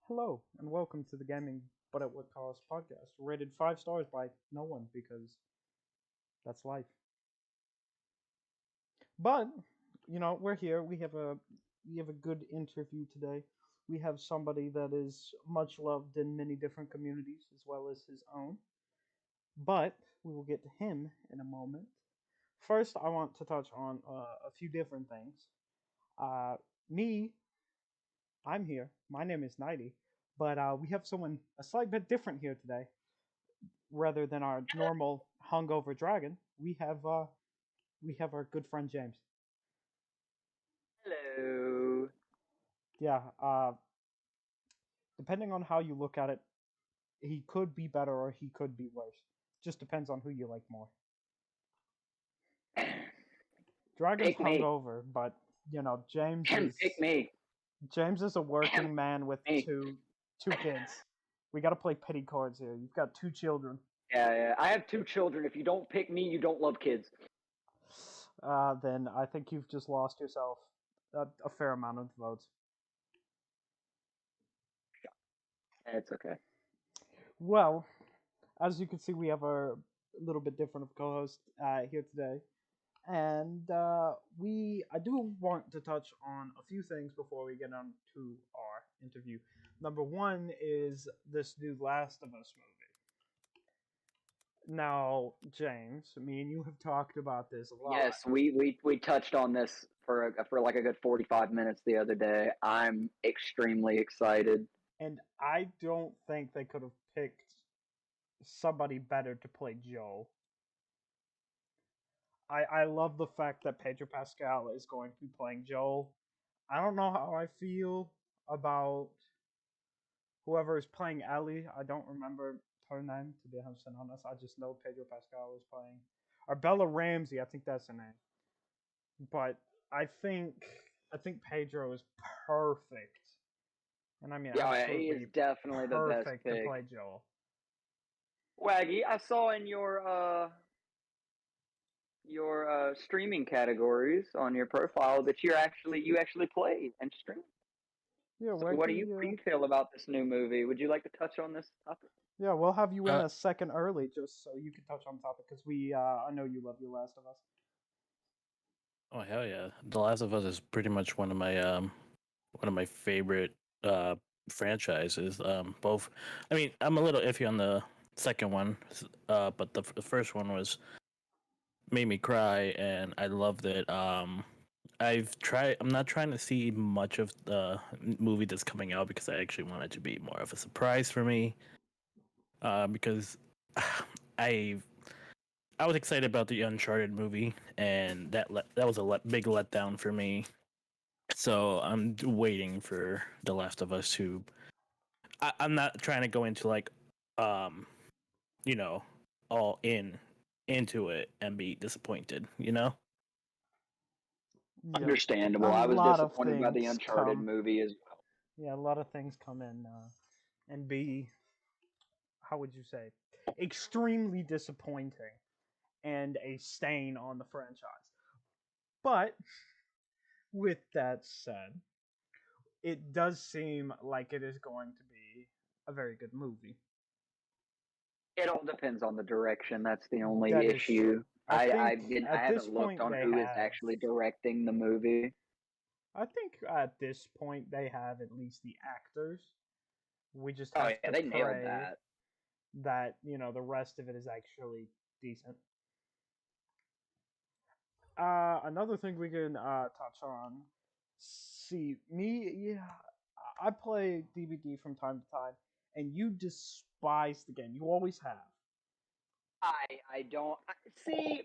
Hello, and welcome to the Gaming But at What Cost podcast, rated 5 stars by no one because that's life. But we're here. We have a good interview today. We have somebody that is much loved in many different communities as well as his own. But we will get to him in a moment. First, I want to touch on a few different things. Uh, me, I'm here. My name is Nighty, but we have someone a slight bit different here today. Rather than our normal hungover dragon, we have our good friend James. Hello. Yeah, depending on how you look at it, he could be better or he could be worse. Just depends on who you like more. Dragon's Pick me. hungover, but James Pick is me. James is a working man with Me. two kids. We got to play pity cards here. You've got two children. Yeah. I have two children. If you don't pick me, you don't love kids. Then I think you've just lost yourself a fair amount of votes. It's okay. Well, as you can see, we have a little bit different of co-host here today, and I do want to touch on a few things before we get on to our interview. Number one is this new Last of Us movie. Now, James, me and you have talked about this a lot, Yes, we touched on this for like a good 45 minutes the other day. I'm extremely excited. and I don't think they could have picked somebody better to play Joel. I love the fact that Pedro Pascal is going to be playing Joel. I don't know how I feel about whoever is playing Ellie. I don't remember her name, to be 100% honest. I just know Pedro Pascal is playing. Or Bella Ramsey, I think that's her name. But I think I think Pedro is perfect. And I mean Yeah, he is absolutely definitely the best perfect to pick. play Joel. Waggy, I saw in your streaming categories on your profile that you actually play and stream. Yeah, So what do you Waggy, what do you feel about this new movie? Would you like to touch on this topic? yeah, we'll have you in Uh, a second early just so you can touch on the topic because I know you love your Last of Us. oh hell yeah! The Last of Us is pretty much one of my favorite franchises. Both, I mean, I'm a little iffy on the second one, but the first one was made me cry, and I loved it. I've tried. I'm not trying to see much of the movie that's coming out because I actually want it to be more of a surprise for me. Because I I was excited about the Uncharted movie, and that was a big letdown for me. So I'm waiting for The Last of Us to. I'm not trying to go into like, um, you know, all into it and be disappointed. Yeah, a Understandable. I was lot of disappointed by the things Uncharted come. movie as well. Yeah, a lot of things come in and be, how would you say, extremely disappointing and a stain on the franchise. But with that said, it does seem like it is going to be a very good movie. It all depends on the direction. That's the only That is true. issue. I think I at this haven't looked point on they who is have. actually directing the movie. I think at this point they have at least the actors. We just Oh have yeah, to they nailed pray that. that the rest of it is actually decent. Another thing we can touch on. See, me, yeah, I play DVD from time to time, and you despise the game. You always have. I don't see.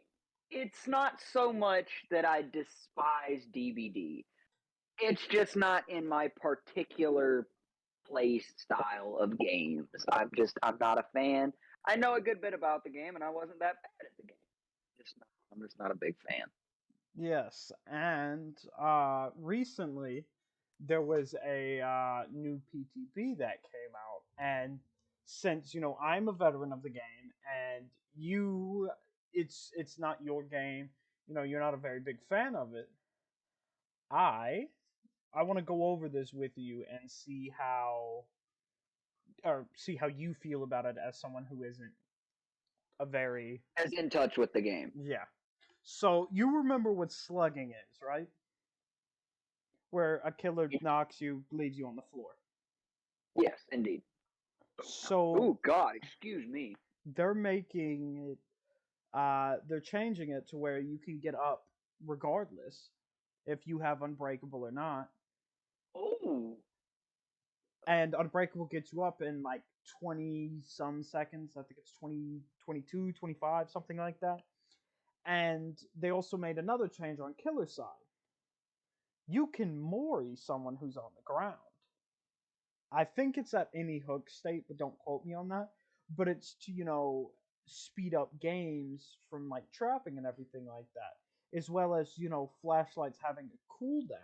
It's not so much that I despise DVD. It's just not in my particular play style of games. I'm not a fan. I know a good bit about the game, and I wasn't that bad at the game. I'm just not a big fan. Yes, and recently there was a new PTB that came out, and since I'm a veteran of the game, and it's not your game, you're not a very big fan of it. I I want to go over this with you and see how. or see how you feel about it as someone who isn't a very As in touch with the game. yeah. So you remember what slugging is, right? Where a killer knocks you, leaves you on the floor. Yes, indeed. So Oh God, excuse me. they're making it they're changing it to where you can get up regardless if you have unbreakable or not. Oh, And unbreakable gets you up in like 20 some seconds. I think it's 20, 22, 25, something like that. And they also made another change on killer side. You can mori someone who's on the ground. I think it's at any hook state, but don't quote me on that. But it's to, speed up games from like trapping and everything like that, as well as, flashlights having a cooldown.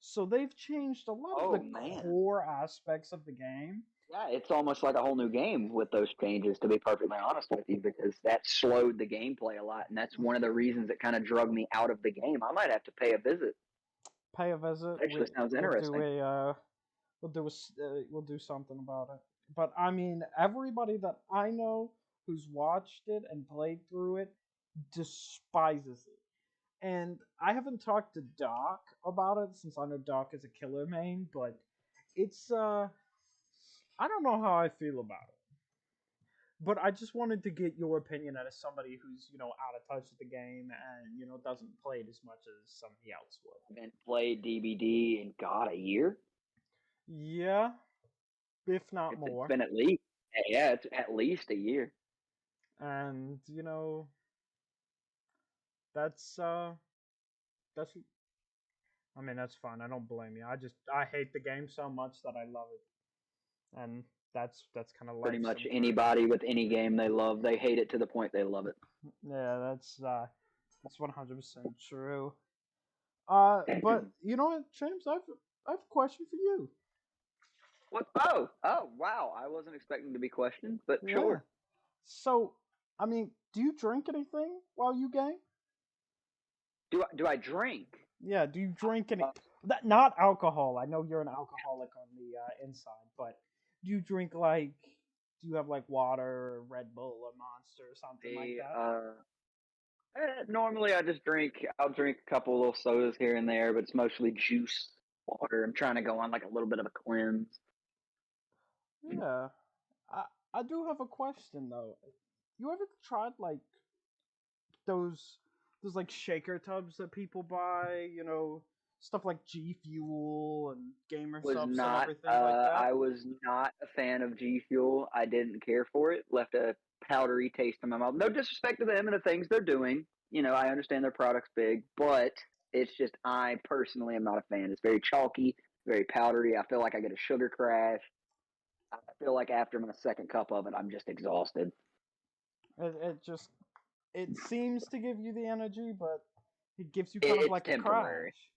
So they've changed a lot of oh the man. core aspects of the game. Yeah, it's almost like a whole new game with those changes, to be perfectly honest with you, because that slowed the gameplay a lot, and that's one of the reasons it kind of drug me out of the game. I might have to pay a visit. Pay a visit. Actually, sounds We'll do interesting. we'll do something about it. But I mean, everybody that I know who's watched it and played through it despises it. And I haven't talked to Doc about it since I know Doc is a killer main, but it's I don't know how I feel about it. But I just wanted to get your opinion as somebody who's, out of touch with the game and, doesn't play it as much as somebody else would. I've been played DBD in God a year. Yeah, if not It's more. been at least it's at least a year. And, that's that's I mean that's fine. I don't blame you. I hate the game so much that I love it. And that's kind of life Pretty much sometimes. anybody with any game they love, they hate it to the point they love it. Yeah, that's 100% true. But you know what, James, I've a question for you. What? Oh, wow! I wasn't expecting to be questioned, but Yeah. sure. So, I mean, do you drink anything while you game? Do I drink? Yeah, do you drink any? Uh, Not alcohol. I know you're an alcoholic on the inside, but do you drink like? Do you have like water, or Red Bull, or Monster, or something like the that? Normally I just drink. I'll drink a couple little sodas here and there, but it's mostly juice, water. I'm trying to go on like a little bit of a cleanse. Yeah. I I do have a question though. You ever tried like those those like shaker tubs that people buy? Stuff like G Fuel and Gamer Was Subs and not. everything like that. I was not a fan of G Fuel. I didn't care for it. Left a powdery taste in my mouth. No disrespect to them and the things they're doing. I understand their product's big, but it's just I personally am not a fan. It's very chalky, very powdery. I feel like I get a sugar crash. I feel like after my second cup of it, I'm just exhausted. It seems to give you the energy, but it gives you kind of It's like a temporary. crash.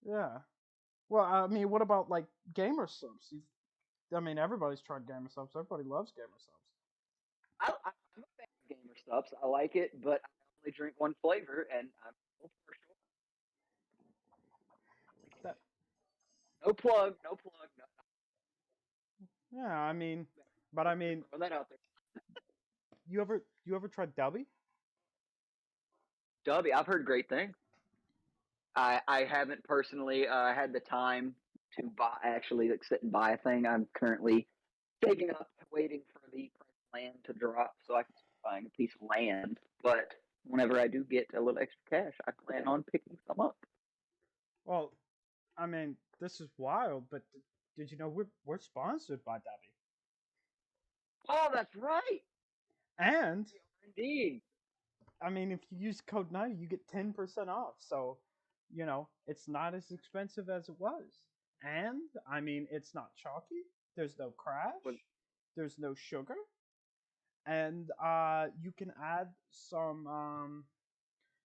Yeah. Well, I mean, what about like Gamer Subs? I mean, everybody's tried Gamer Subs. Everybody loves Gamer Subs. I'm a fan of Gamer Subs. I like it, but I only drink one flavor, and I'm no partial. That No plug, no plug. No, yeah, I mean, but I mean, throw that out there. you ever tried Dubby? Dubby, I've heard great things. I haven't personally had the time to buy actually like sit and buy a thing. I'm currently taking up waiting for the price of land to drop so I can start buying a piece of land. But whenever I do get a little extra cash, I plan on picking some up. Well, I mean, this is wild, but did you know we're sponsored by Dubby? Oh, that's right. And Indeed. I mean, if you use code 90, you get 10% off. So, it's not as expensive as it was. And, I mean, it's not chalky. There's no crash. There's no sugar. And you can add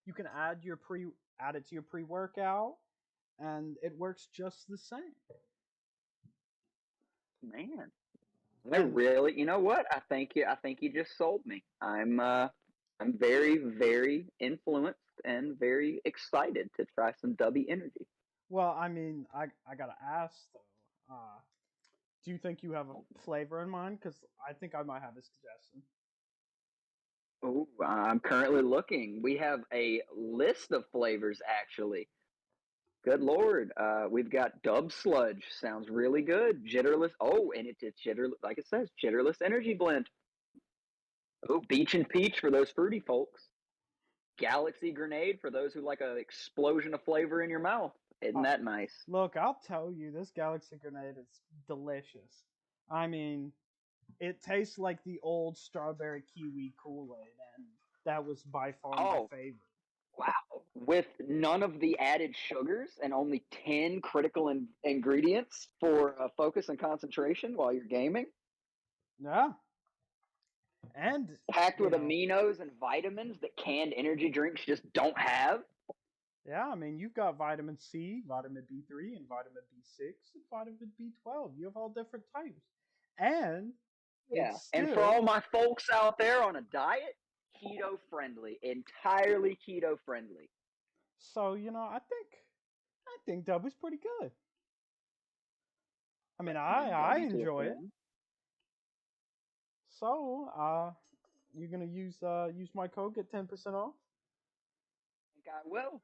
you can add it to your pre-workout, and it works just the same. Man, I And really, you know what? I think you just sold me. I'm very, very influenced and very excited to try some Dubby Energy. well, I mean, I gotta ask though. Do you think you have a flavor in mind? Because I think I might have a suggestion. Oh, I'm currently looking. We have a list of flavors, actually. Good Lord. We've got Dub Sludge. Sounds really good. Jitterless. Oh, and it's jitterless, like it says, Jitterless Energy Blend. Oh, Beach and Peach for those fruity folks. Galaxy Grenade for those who like an explosion of flavor in your mouth. Isn't Uh, that nice? Look, I'll tell you, this Galaxy Grenade is delicious. I mean, it tastes like the old strawberry kiwi Kool Aid, and that was by far my Oh, favorite. wow. With none of the added sugars and only 10 critical ingredients for focus and concentration while you're gaming. Yeah. And, Packed you with know, aminos and vitamins that canned energy drinks just don't have. yeah, I mean, you've got vitamin C, vitamin B3, and vitamin B6, and vitamin B12. You have all different types. And Yeah. it's And for all still, my folks out there on a diet, keto friendly, entirely keto friendly. so, I think Dub is pretty good. I mean, I Recommend Dubby to a enjoy it. friend. So, you're gonna use my code, get 10% off. I think I will.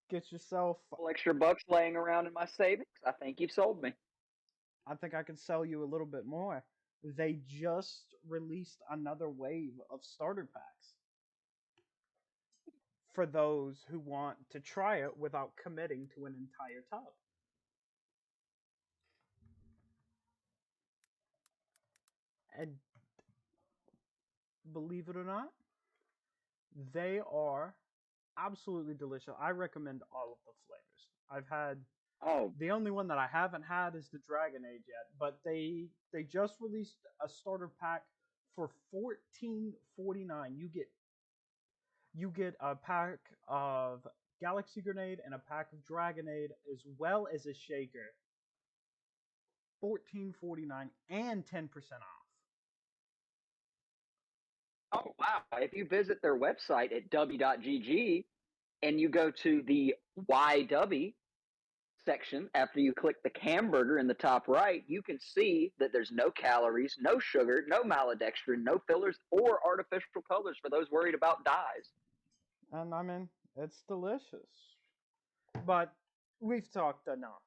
Get yourself. A couple extra bucks laying around in my savings. I think you've sold me. I think I can sell you a little bit more. They just released another wave of starter packs for those who want to try it without committing to an entire tub. And believe it or not, they are absolutely delicious. I recommend all of the flavors. I've had Oh, the only one that I haven't had is the Dragon Age yet, but they just released a starter pack for $14.49. You get a pack of Galaxy Grenade and a pack of Dragonade as well as a shaker. $14.49 and 10% off. oh wow. If you visit their website at w.gg and you go to the YW section after you click the hamburger in the top right, you can see that there's no calories, no sugar, no maltodextrin, no fillers, or artificial colors for those worried about dyes. And I mean, it's delicious. But we've talked enough.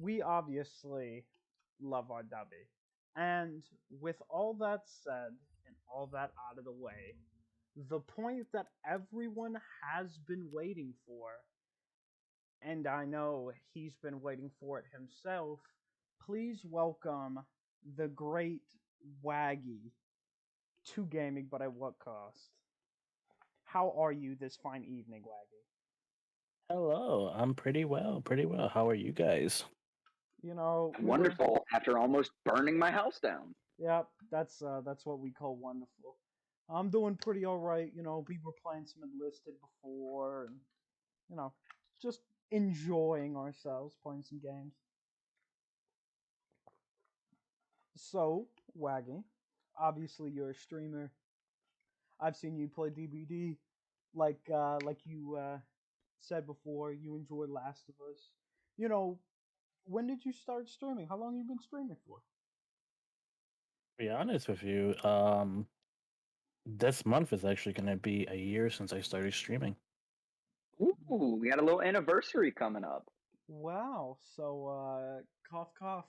We obviously love our Dubby. And with all that said and all that out of the way, the point that everyone has been waiting for, and I know he's been waiting for it himself, please welcome the great Waggy to gaming, but at what cost? How are you this fine evening, Waggy? Hello, I'm pretty well, pretty well. How are you guys? We were. Wonderful. After almost burning my house down. Yeah, that's what we call wonderful. I'm doing pretty all right. We were playing some enlisted before, and you know, just enjoying ourselves playing some games. So, Waggy, obviously you're a streamer. I've seen you play DBD, like you said before. You enjoyed Last of Us. You know, when did you start streaming? How long have you been streaming for? To be honest with you, this month is actually going to be a year since I started streaming. Ooh, we got a little anniversary coming up. Wow. So, cough, cough,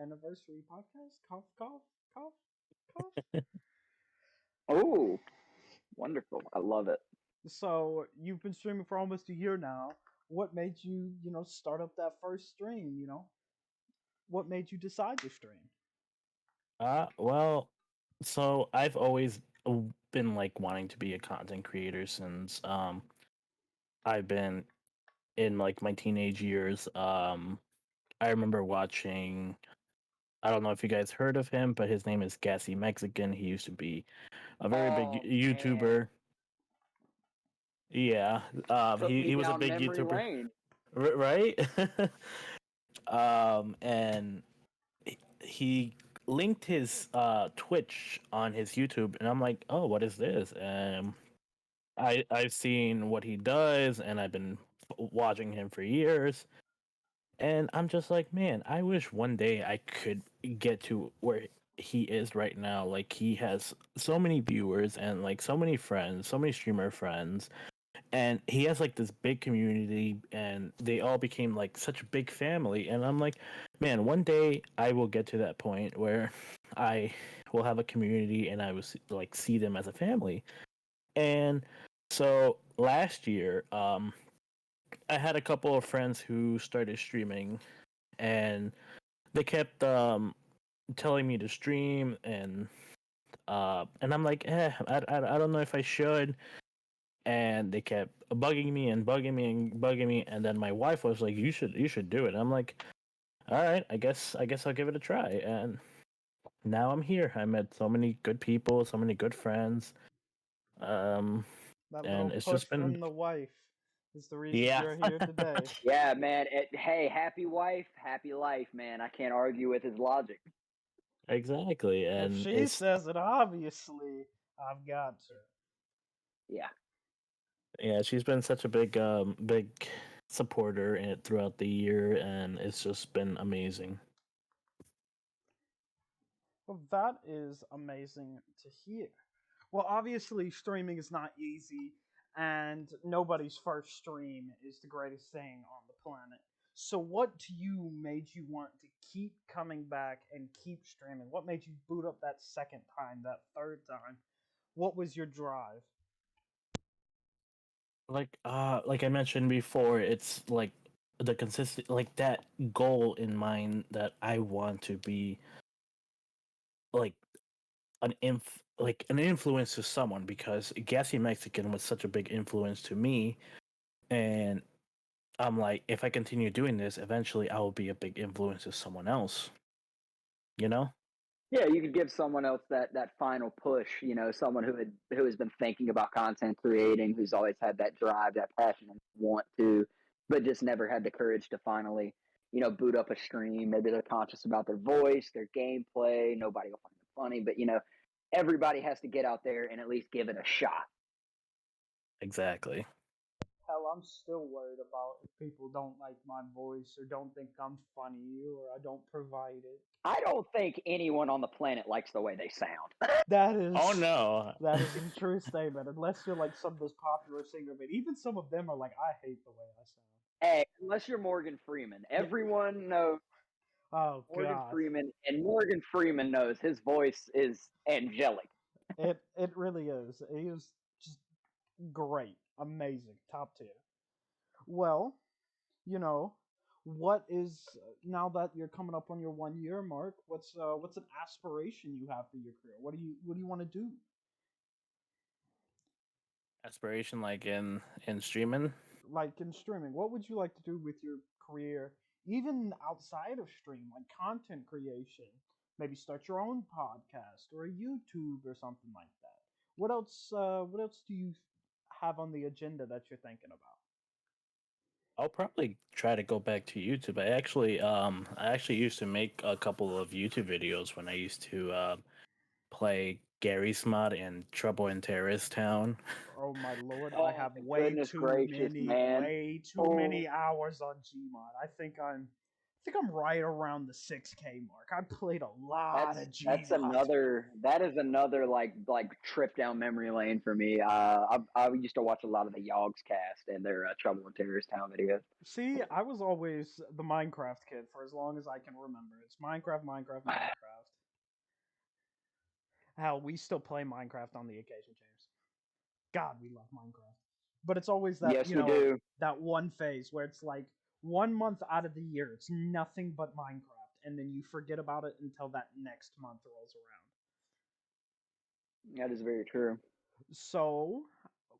anniversary podcast? Cough, cough, cough, cough. Oh, wonderful. I love it. So, you've been streaming for almost a year now. What made you, start up that first stream? What made you decide to stream? Well, so I've always been like wanting to be a content creator since I've been in like my teenage years. I remember watching. I don't know if you guys heard of him, but his name is Gassy Mexican. He used to be a very big Oh man, YouTuber. Yeah, took me he was a down big memory YouTuber, lane. right? And he linked his Twitch on his YouTube, and I'm like, oh, what is this? I've seen what he does, and I've been watching him for years. And I'm just like, man, I wish one day I could get to where he is right now. Like, he has so many viewers and like so many friends, so many streamer friends, and he has like this big community, and they all became like such a big family. And I'm like, man, one day I will get to that point where I will have a community and I will like see them as a family. And so last year, I had a couple of friends who started streaming, and they kept telling me to stream, and I'm like, I don't know if I should. And they kept bugging me and bugging me and bugging me, and then my wife was like, you should do it. And I'm like, all right, I guess I'll give it a try. And now I'm here. I met so many good people, so many good friends, um, That and little it's push just been from the wife is the reason yeah. you're here today. Yeah, man. Hey, happy wife, happy life, man. I can't argue with his logic. Exactly, If and she it's says it, obviously I've got to. Yeah. yeah, she's been such a big supporter in it throughout the year, and it's just been amazing. Well, that is amazing to hear. Well, obviously, streaming is not easy, and nobody's first stream is the greatest thing on the planet. So, what to you made you want to keep coming back and keep streaming? What made you boot up that second time, that third time? What was your drive? Like I mentioned before, it's like the consistent, like that goal in mind that I want to be like like an influence to someone, because Gassy Mexican was such a big influence to me. And I'm like, if I continue doing this, eventually I will be a big influence to someone else, you know? Yeah, you could give someone else that final push, someone who has been thinking about content creating, who's always had that drive, that passion and want to, but just never had the courage to finally, boot up a stream. Maybe they're conscious about their voice, their gameplay, nobody will find them funny, but everybody has to get out there and at least give it a shot. Exactly. Hell, I'm still worried about if people don't like my voice or don't think I'm funny or I don't provide it. I don't think anyone on the planet likes the way they sound. That Oh is no. that is a true statement. Unless you're like some of those popular singer, but even some of them are like, I hate the way I sound. Hey, unless you're Morgan Freeman. Yeah. Everyone knows Oh Morgan God. Freeman, and Morgan Freeman knows his voice is angelic. It really is. He is just great, amazing, top tier. Well, you know, what is now that you're coming up on your 1 year mark? What's an aspiration you have for your career? What do you want to do? Aspiration, like in streaming. Like in streaming, what would you like to do with your career, even outside of stream, like content creation? Maybe start your own podcast or a YouTube or something like that. What else? What else do you have on the agenda that you're thinking about? I'll probably try to go back to YouTube. I actually used to make a couple of YouTube videos when I used to play Gary's Mod and Trouble in Terrorist Town. Oh my lord, I Oh have my goodness gracious, man. way too Oh, many hours on Gmod. I think I'm right around the 6K mark. I played a lot of Gmod. that is another like trip down memory lane for me. I used to watch a lot of the Yogs cast and their Trouble in Terrorist Town videos. See, I was always the Minecraft kid for as long as I can remember. It's Minecraft, Minecraft, Minecraft. Hell, we still play Minecraft on the occasion, James. God, we love Minecraft. But it's always that, Yes, we do. that one phase where it's like 1 month out of the year, it's nothing but Minecraft. And then you forget about it until that next month rolls around. That is very true. So,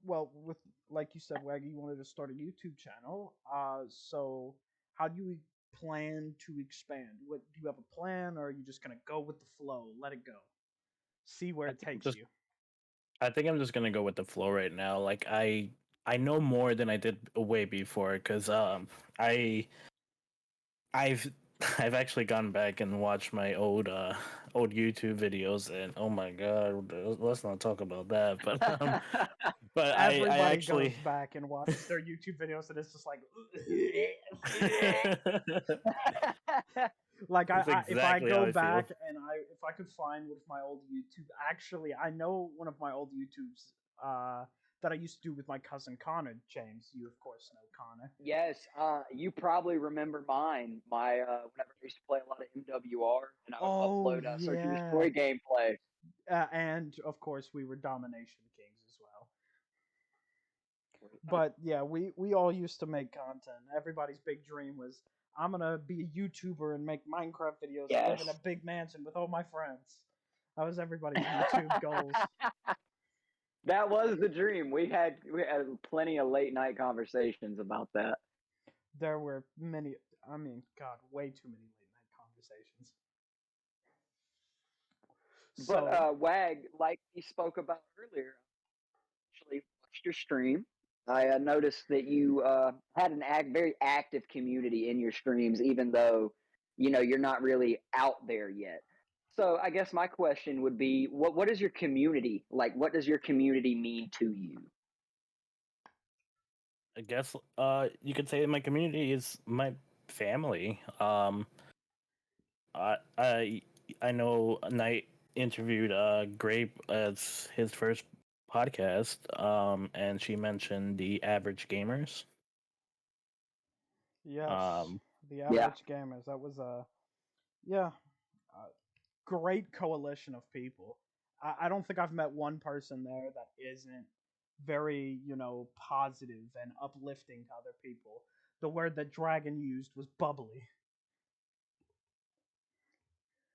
well, with like you said, Waggy, you wanted to start a YouTube channel. So how do you plan to expand? What do you have a plan, or are you just gonna go with the flow, let it go, see where I it think I'm takes just you? I think I'm just gonna go with the flow right now. Like I know more than I did way before, because I I've I've actually gone back and watched my old YouTube videos, and oh my god, let's not talk about that. But I Everybody actually goes back and watches their YouTube videos, and it's just like, like that's if I exactly how go I feel. back and if I could find one of my old YouTube, actually, I know one of my old YouTubes that I used to do with my cousin Connor. James, you of course know Connor. Yes, you probably remember mine. My whenever I used to play a lot of MWR, and I would Oh upload Search and yeah, Destroy gameplay. and of course we were Domination Kings as well. But yeah, we all used to make content. Everybody's big dream was I'm gonna be a YouTuber and make Minecraft videos and live Yes. in a big mansion with all my friends. That was everybody's YouTube goals. That was the dream. We had plenty of late night conversations about that. There were many. I mean, God, way too many late night conversations. But So Wag, like we spoke about earlier, I actually watched your stream. I noticed that you had an very active community in your streams, even though you're not really out there yet. So I guess my question would be, what is your community like? What does your community mean to you? I guess you could say that my community is my family. I I know Knight interviewed Grape as his first podcast, and she mentioned the average gamers. yes, Um, the Yeah. average gamers. That was yeah, a great coalition of people. I don't think I've met one person there that isn't very, positive and uplifting to other people. The word that Dragon used was bubbly.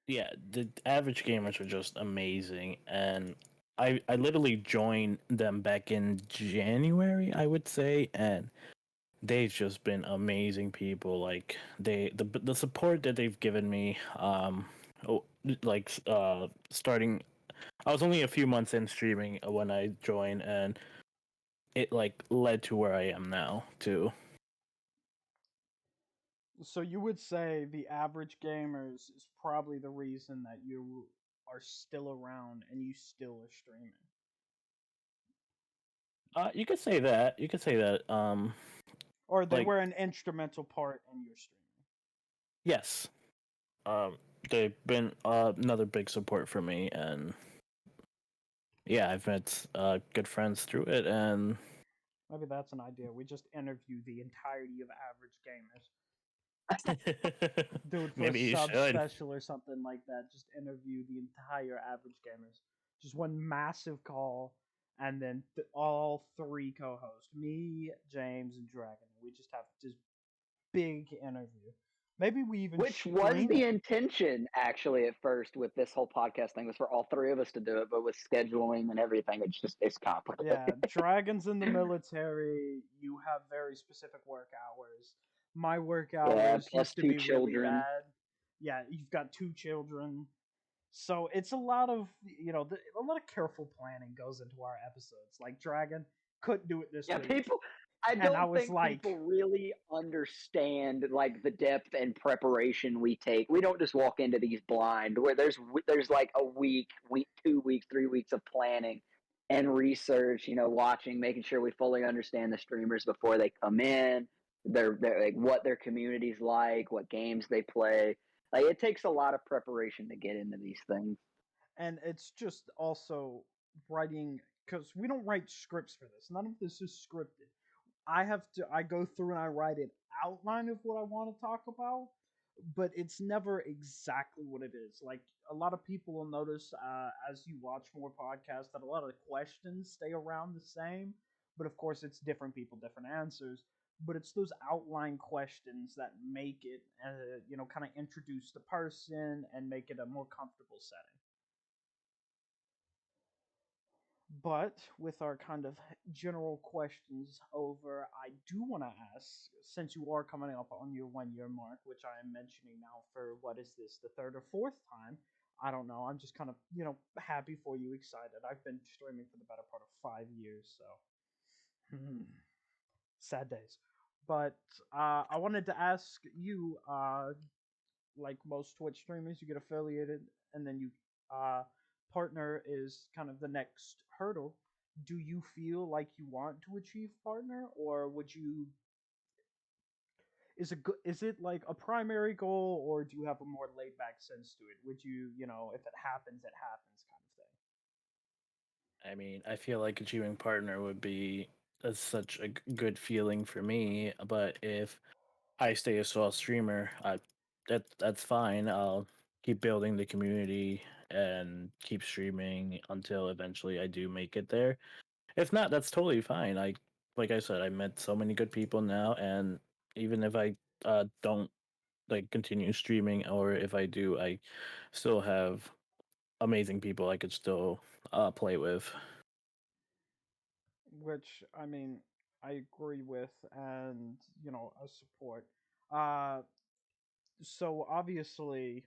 yeah, the average gamers are just amazing, and I literally joined them back in January, I would say, and they've just been amazing people. Like the support that they've given me, oh, like starting, I was only a few months in streaming when I joined, and it like led to where I am now too. So you would say the average gamers is probably the reason that you are still around and you still are streaming. You could say that. You could say that. Or they Like were an instrumental part in your streaming. yes, um, they've been another big support for me, and yeah, I've met good friends through it, and Maybe that's an idea. We just interview the entirety of average gamers. Do it for a maybe you sub should. special or something like that. Just interview the entire average gamers. Just one massive call, and then all three co-hosts, me, James, and Dragon. We just have this big interview. Maybe we even Which was stream the it. intention actually at first with this whole podcast thing was for all three of us to do it, but with scheduling and everything, it's complicated. Yeah, Dragon's in the military. You have very specific work hours. My work Yeah, hours plus used to two be really children. bad. Yeah, you've got two children. So it's a lot of, a lot of careful planning goes into our episodes. Like Dragon couldn't do it this Yeah, week. people. I And I don't was think like, people really understand like the depth and preparation we take. We don't just walk into these blind. Where there's like a week, 2 weeks, 3 weeks of planning and research. Watching, making sure we fully understand the streamers before they come in. They're like what their community's like, what games they play. Like it takes a lot of preparation to get into these things. and it's just also writing, because we don't write scripts for this. None of this is scripted. I go through and I write an outline of what I want to talk about, but it's never exactly what it is. Like a lot of people will notice as you watch more podcasts that a lot of the questions stay around the same, but of course it's different people, different answers. But it's those outline questions that make it, kind of introduce the person and make it a more comfortable setting. But with our kind of general questions over, I do want to ask, since you are coming up on your 1 year mark, which I am mentioning now for what is this, the third or fourth time? I don't know. I'm just kind of, happy for you, excited. I've been streaming for the better part of 5 years, so sad days. But I wanted to ask you, like most Twitch streamers, you get affiliated, and then you uh, partner is kind of the next hurdle. Do you feel like you want to achieve partner, or would you? Is it like a primary goal, or do you have a more laid back sense to it? Would you, if it happens, it happens kind of thing? I mean, I feel like achieving partner would be such a good feeling for me. But if I stay a solo streamer, that's fine. I'll keep building the community and keep streaming until eventually I do make it there. If not, that's totally fine. Like I said, I met so many good people now, and even if I don't like continue streaming, or if I do, I still have amazing people I could still play with. Which I mean, I agree with, and I support. Uh, so obviously,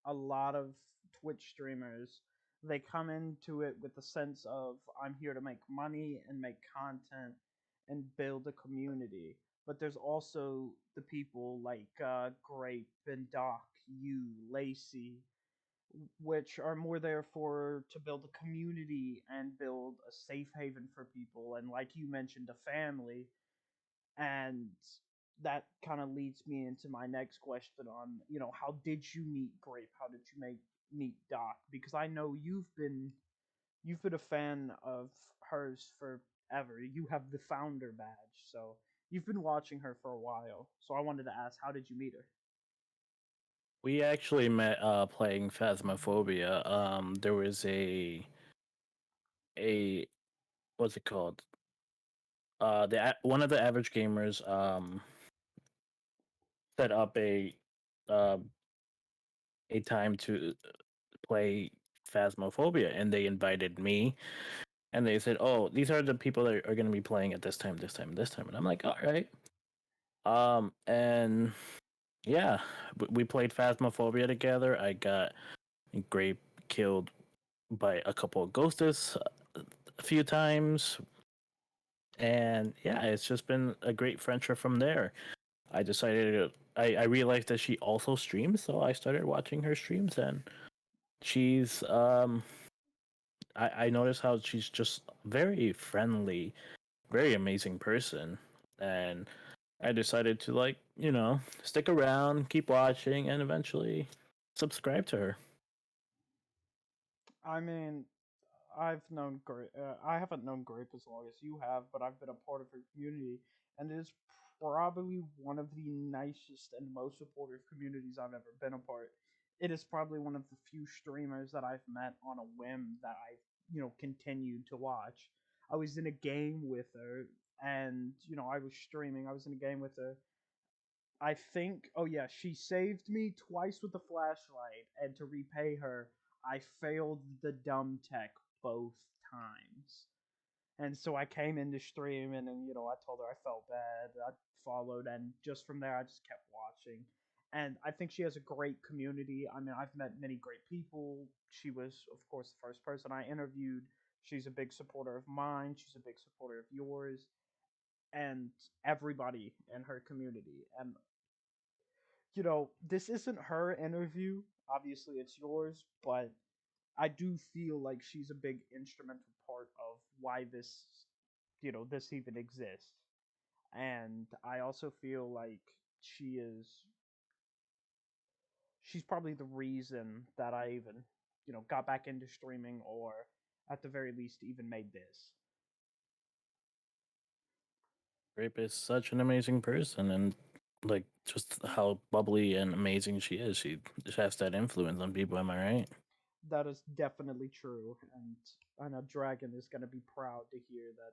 a lot of Twitch streamers, they come into it with the sense of, I'm here to make money and make content and build a community. But there's also the people like Grape and Doc, you, Lacey, which are more there for to build a community and build a safe haven for people, and like you mentioned, a family. And that kind of leads me into my next question on, how did you meet Grape? How did you meet Doc? Because I know you've been a fan of hers forever. You have the founder badge, so you've been watching her for a while. So I wanted to ask, how did you meet her? We actually met playing Phasmophobia. There was a what's it called? One of the average gamers set up uh, a time to play Phasmophobia, and they invited me, and they said, "Oh, these are the people that are going to be playing at this time, this time, this time," and I'm like, "All right." And yeah, we played Phasmophobia together. I got Grape killed by a couple of ghostes a few times, and yeah, it's just been a great friendship from there. I decided I realized that she also streams, so I started watching her streams, and she's I noticed how she's just very friendly, very amazing person, and I decided to stick around, keep watching, and eventually subscribe to her. I mean, I haven't known Grape as long as you have, but I've been a part of her community, and it is probably one of the nicest and most supportive communities I've ever been a part. It is probably one of the few streamers that I've met on a whim that I've continued to watch. I was in a game with her, and I was streaming. I was in a game with her. I think, oh yeah, she saved me twice with the flashlight, and to repay her, I failed the dumb tech both times. And so I came into stream, and I told her I felt bad. I followed, and just from there, I just kept watching. And I think she has a great community. I mean, I've met many great people. She was, of course, the first person I interviewed. She's a big supporter of mine. She's a big supporter of yours, and everybody in her community. And this isn't her interview. Obviously, it's yours, but I do feel like she's a big instrumental part of why this even exists. And I also feel like she is, she's probably the reason that I even, got back into streaming, or at the very least, even made this. Grape is such an amazing person, and like just how bubbly and amazing she is. She just has that influence on people. Am I right? That is definitely true. And I know Dragon is going to be proud to hear that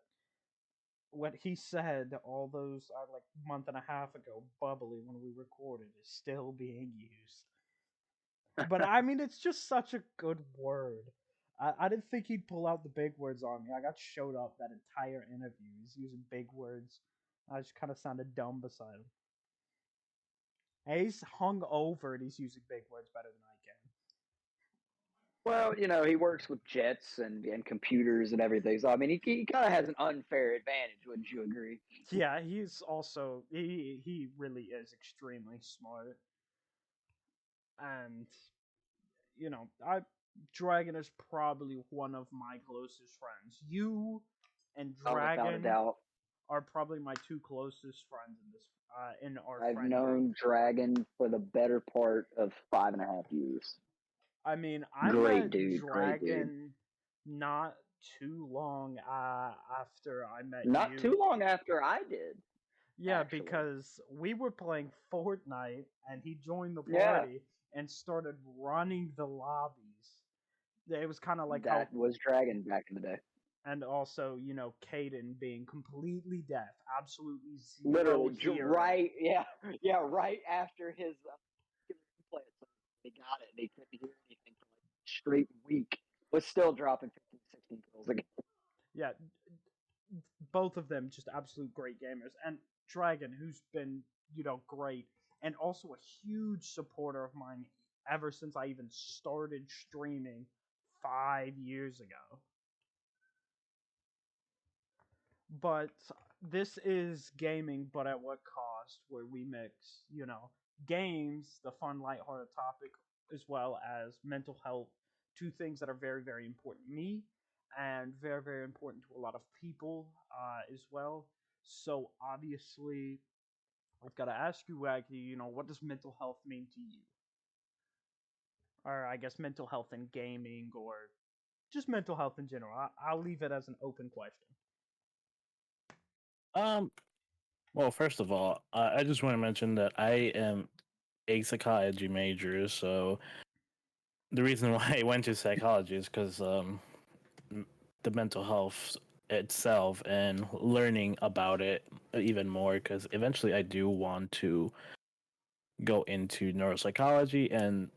what he said all those like month and a half ago, bubbly when we recorded, is still being used. But I mean, it's just such a good word. I didn't think he'd pull out the big words on me. I got showed up that entire interview. He's using big words. I just kind of sounded dumb beside him. And he's hung over and he's using big words better than I can. Well, he works with jets and computers and everything. So I mean, he kind of has an unfair advantage. Wouldn't you agree? Yeah, he's also he really is extremely smart. and I Dragon is probably one of my closest friends. You and Oh, without a Dragon doubt. are probably my two closest friends in our I've friend group. known Dragon for the better part of 5.5 years. I mean, I Great met dude, great dude. Dragon not too long after I met Not you. too long after I did. Yeah, actually. because we were playing Fortnite and he joined the Yeah. party and started running the lobbies. It was kind of like how, That was Dragon back in the day. and also, Caden being completely deaf, absolutely zero Literally, hearing. right, yeah, right after his play it, so he got it and he couldn't hear anything for like a straight week. Was still dropping 15, 16 kills again. Yeah, both of them just absolute great gamers. And Dragon, who's been, great, and also a huge supporter of mine ever since I even started streaming 5 years ago. But this is gaming, but at what cost? Where we mix, games, the fun, lighthearted topic, as well as mental health, two things that are very, very important to me and very, very important to a lot of people as well. So obviously, I've got to ask you, Waggy, what does mental health mean to you? Or I guess mental health in gaming, or just mental health in general. I'll leave it as an open question. Well, first of all, I just want to mention that I am a psychology major, so the reason why I went to psychology is because the mental health itself and learning about it even more. Because eventually, I do want to go into neuropsychology and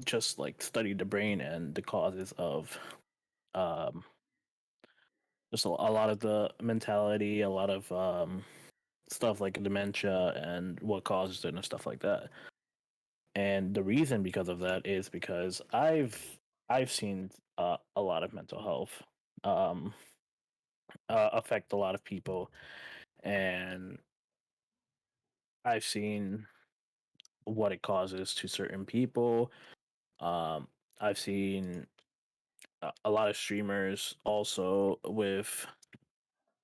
just study the brain and the causes of um just a lot of the mentality, a lot of stuff like dementia and what causes it and stuff like that. And the reason because of that is because I've seen a lot of mental health um, affect a lot of people, and I've seen what it causes to certain people. Um, I've seen a lot of streamers also with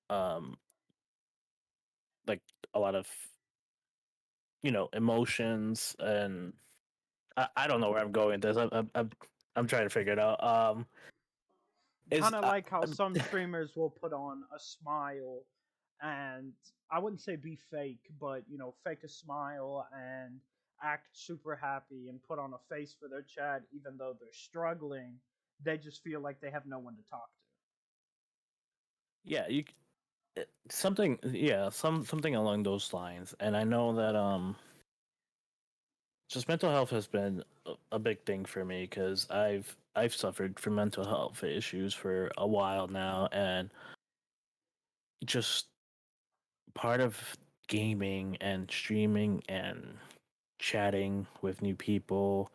um, like a lot of emotions, and I don't know where I'm going with this. I'm trying to figure it out. Is Kind of like how some streamers will put on a smile and I wouldn't say be fake, but fake a smile and act super happy and put on a face for their chat even though they're struggling. They just feel like they have no one to talk to. yeah, something, yeah, something along those lines. And I know that just mental health has been a big thing for me because I've suffered from mental health issues for a while now, and just part of gaming and streaming and chatting with new people,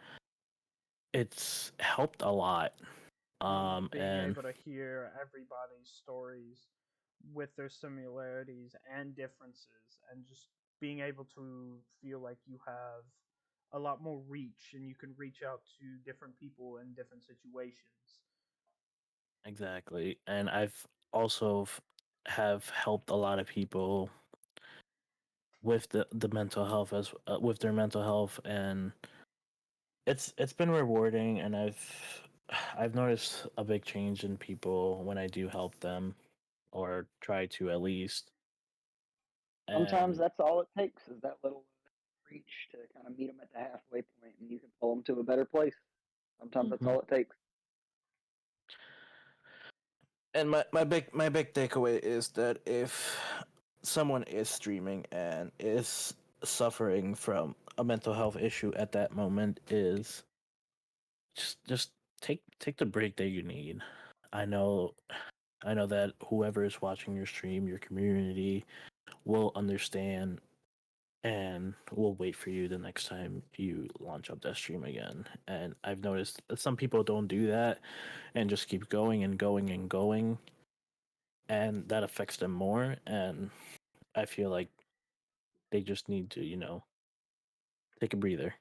it's helped a lot. Being And able to hear everybody's stories with their similarities and differences, and just being able to feel like you have a lot more reach and you can reach out to different people in different situations. exactly, and I've also have helped a lot of people with the mental health as with their mental health, and it's been rewarding, and I've noticed a big change in people when I do help them or try to at least. Sometimes And that's all it takes is that little reach to kind of meet them at the halfway point, and you can pull them to a better place. Sometimes that's Mhm. all it takes. And my big takeaway is that if someone is streaming and is suffering from a mental health issue at that moment, is just take the break that you need. I know I know that whoever is watching your stream, your community will understand and will wait for you the next time you launch up that stream again. And I've noticed that some people don't do that and just keep going and going and going, and that affects them more. And I feel like they just need to, take a breather.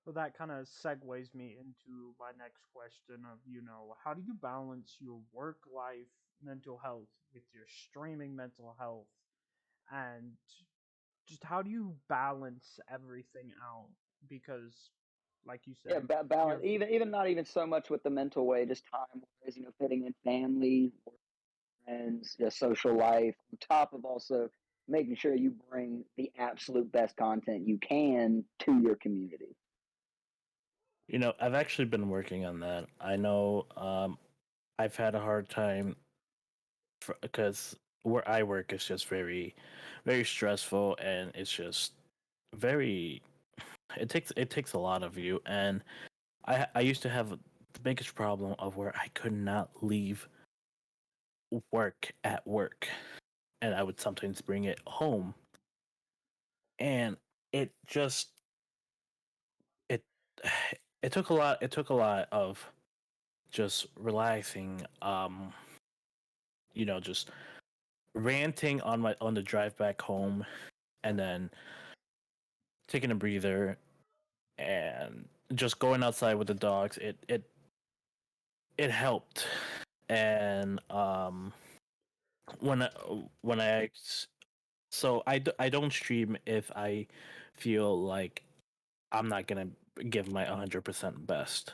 So that kind of segues me into my next question of, how do you balance your work life mental health with your streaming mental health? And just how do you balance everything out? Because, like you Yeah, said, you balance. have Even not even so much with the mental way, just time wise. Fitting in family, friends, social life. On top of also making sure you bring the absolute best content you can to your community. I've actually been working on that. I know I've had a hard time because where I work is just very, very stressful, and it's just very. It takes a lot of you, and I used to have the biggest problem of where I could not leave work at work, and I would sometimes bring it home, and it just it it took a lot. It took a lot of just relaxing. Just ranting on the drive back home, and then taking a breather and just going outside with the dogs. It helped, and when I, when I so I don't stream if I feel like I'm not gonna give my 100% best.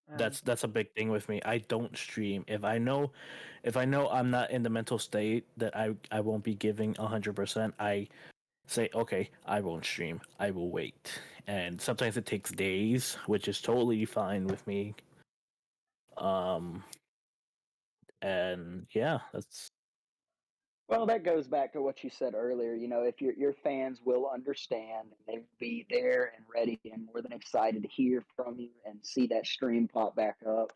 and That's a big thing with me. I don't stream if I know I'm not in the mental state that I won't be giving 100%. I say, okay, I won't stream. I will wait. And sometimes it takes days, which is totally fine with me. Um, and yeah, that's Well, that goes back to what you said earlier. If your fans will understand, and they will be there and ready and more than excited to hear from you and see that stream pop back up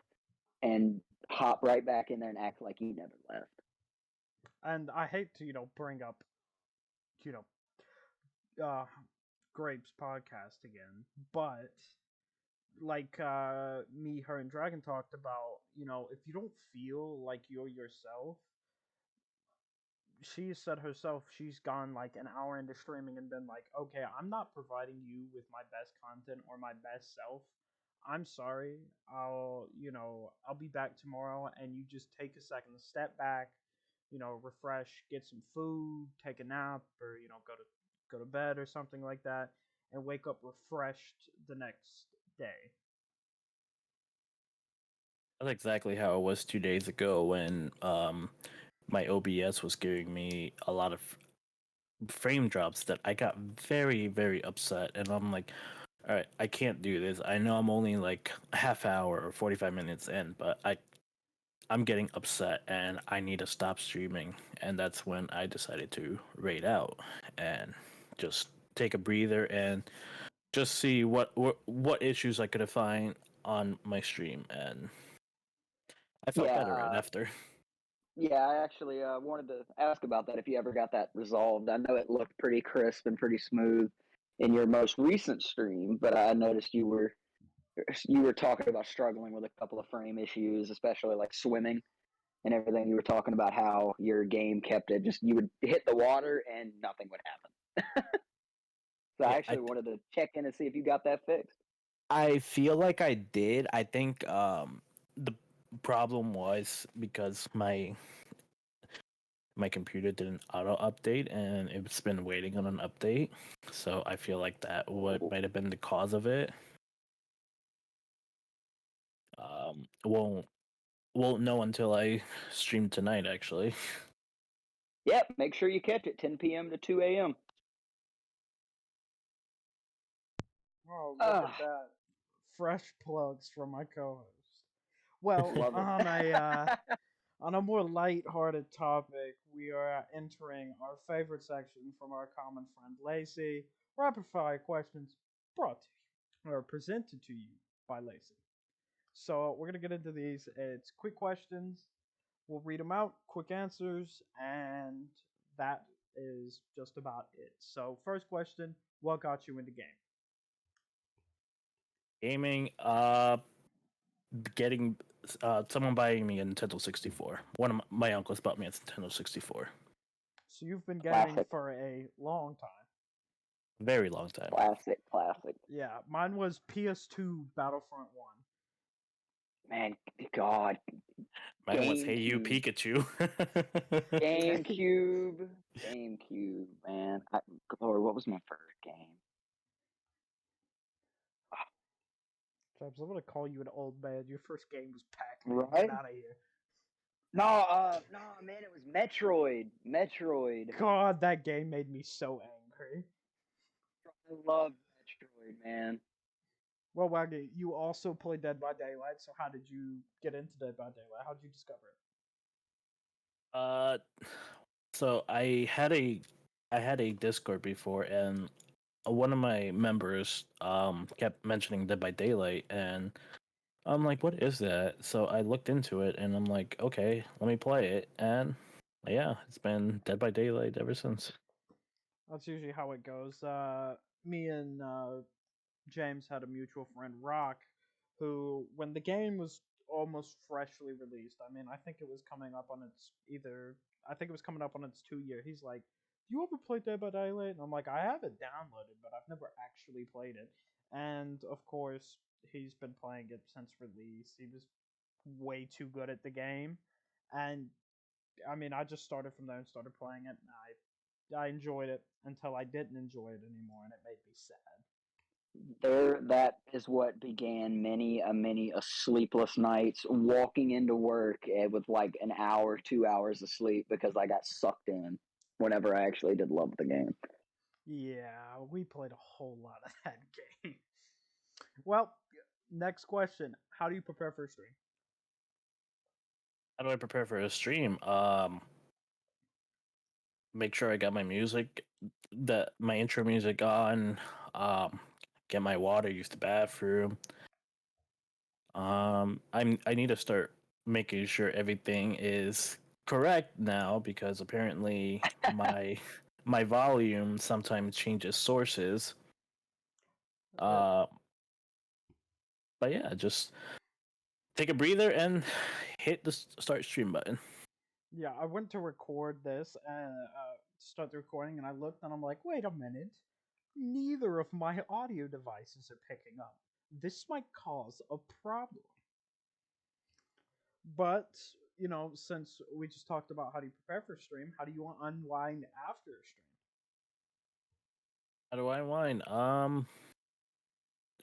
and hop right back in there and act like you never left. I hate to bring up you know uh Grape's podcast again, but like me, her, and Dragon talked about, if you don't feel like you're yourself, she said herself she's gone like an hour into streaming and been like, okay, I'm not providing you with my best content or my best self. I'm sorry. I'll be back tomorrow, and you just take a second to step back, refresh, get some food, take a nap, or go to bed or something like that, and wake up refreshed the next day. that's exactly how it was 2 days ago when my OBS was giving me a lot of frame drops that I got very, very upset, and I'm like, all right, I can't do this. I know I'm only like a half hour or 45 minutes in, but I'm getting upset and I need to stop streaming. And that's when I decided to raid out and just take a breather and just see what issues I could find on my stream, and I felt Yeah, better right after. yeah. I actually wanted to ask about that if you ever got that resolved. I know it looked pretty crisp and pretty smooth in your most recent stream, but I noticed you were talking about struggling with a couple of frame issues, especially like swimming and everything. You were talking about how your game kept it just you would hit the water and nothing would happen. So I Yeah, actually wanted to check in and see if you got that fixed. I feel like I did. I think the problem was because my computer didn't auto update and it's been waiting on an update. So I feel like that what Oh. might have been the cause of it. Um, won't won't know until I stream tonight. Actually, Yep, make sure you catch it 10 p.m. to 2 a.m. Oh, look Ah, at that. Fresh plugs from my co-host. Well, love it. on a more light-hearted topic, we are entering our favorite section from our common friend Lacey. Rapid fire questions brought to you or presented to you by Lacey. So we're gonna get into these. It's quick questions. We'll read them out, quick answers, and that is just about it. So first question: what got you into game? gaming. Getting someone buying me a Nintendo 64. One of my uncles bought me a Nintendo 64. So you've been gaming Classic. for a long time. Very long time. Classic. Yeah, mine was PS2 Battlefront 1. Man, God. Mine was Hey You GameCube. Pikachu. GameCube, man. Lord, what was my first game? Traps, I'm gonna call you an old man. Your first game was Pac-Man. Right? Get out of here. No, man, it was Metroid. God, that game made me so angry. I love Metroid, man. Well, Waggy, you also played Dead by Daylight, so how did you get into Dead by Daylight? How did you discover it? So I had a Discord before, and one of my members kept mentioning Dead by Daylight, and I'm like, what is that? So I looked into it, and I'm like, okay, let me play it, and yeah, it's been Dead by Daylight ever since. That's usually how it goes. Me and James had a mutual friend, Rock, who, when the game was almost freshly released, I mean, I think it was coming up on its I think it was coming up on its 2 year. He's like, "Do you ever play Dead by Daylight?" And I'm like, "I have it downloaded, but I've never actually played it." And of course, he's been playing it since release. He was way too good at the game, and I mean, I just started from there and started playing it, and I enjoyed it until I didn't enjoy it anymore, and it made me sad. That is what began many a sleepless nights, walking into work with like an hour, 2 hours of sleep because I got sucked in whenever I actually did love the game. Yeah, we played a whole lot of that game. Well, next question. How do you prepare for a stream? How do I prepare for a stream? Make sure I got my music, my intro music on. Get my water, use the bathroom. I need to start making sure everything is correct now because apparently my volume sometimes changes sources. Uh, but yeah, just take a breather and hit the start stream button. Yeah, I went to record this and start the recording, and I looked and I'm like, wait a minute. Neither of my audio devices are picking up. This might cause a problem. But, since we just talked about how do you prepare for a stream, how do you unwind after a stream? How do I whine?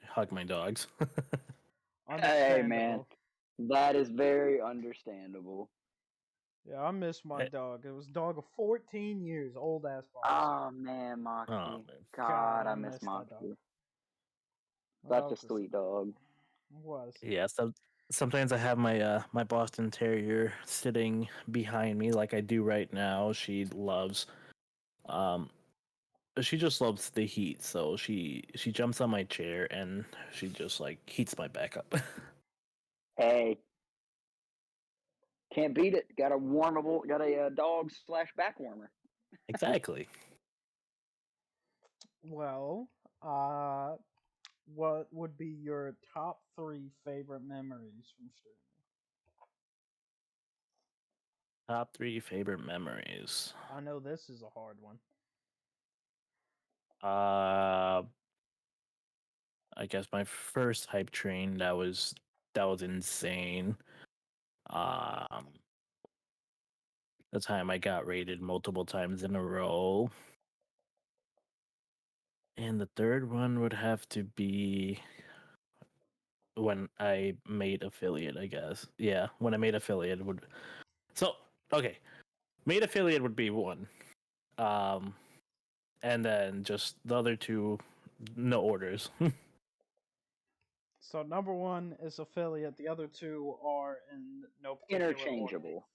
Hug my dogs. Hey, man, Understandable. that is very understandable. Yeah, I miss my Hey. dog. It was a dog of 14 years, old ass bastard. Oh man, Oh, Moxie. man. God, I I miss miss that dog. Moxie. That Such dog a sweet dog. was. Yeah, so sometimes I have my Boston Terrier sitting behind me like I do right now. Um she just loves the heat, so she jumps on my chair and she just like heats my back up. Hey, can't beat it. Got a dog / back warmer. Exactly. Well, what would be your top 3 favorite memories from streaming? Top 3 favorite memories. I know this is a hard one. Uh I guess my first hype train that was insane. Um the time I got rated multiple times in a row. And the third one would have to be when I made affiliate, I guess. Yeah, when I made affiliate would. So okay, made affiliate would be one. Um, and then just the other two, no orders. So number 1 is affiliate. The other 2 are in no particular order. Interchangeable.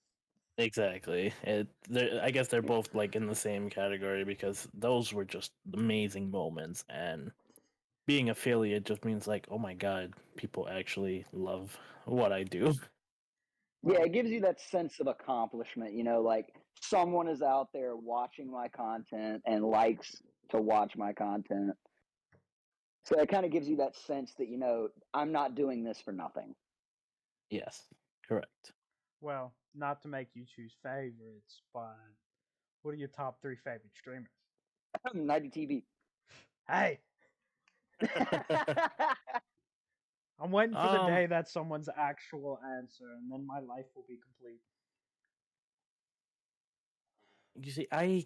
Exactly. I guess they're both like in the same category because those were just amazing moments, and being affiliate just means like, oh my god, people actually love what I do. Yeah, Well, it gives you that sense of accomplishment, like someone is out there watching my content and likes to watch my content. So it kind of gives you that sense that, I'm not doing this for nothing. Yes, correct. well, not to make you choose favorites, but what are your top 3 favorite streamers? 90 TV. Hey, I'm waiting for the um, day that someone's actual answer, and then my life will be complete. you see, I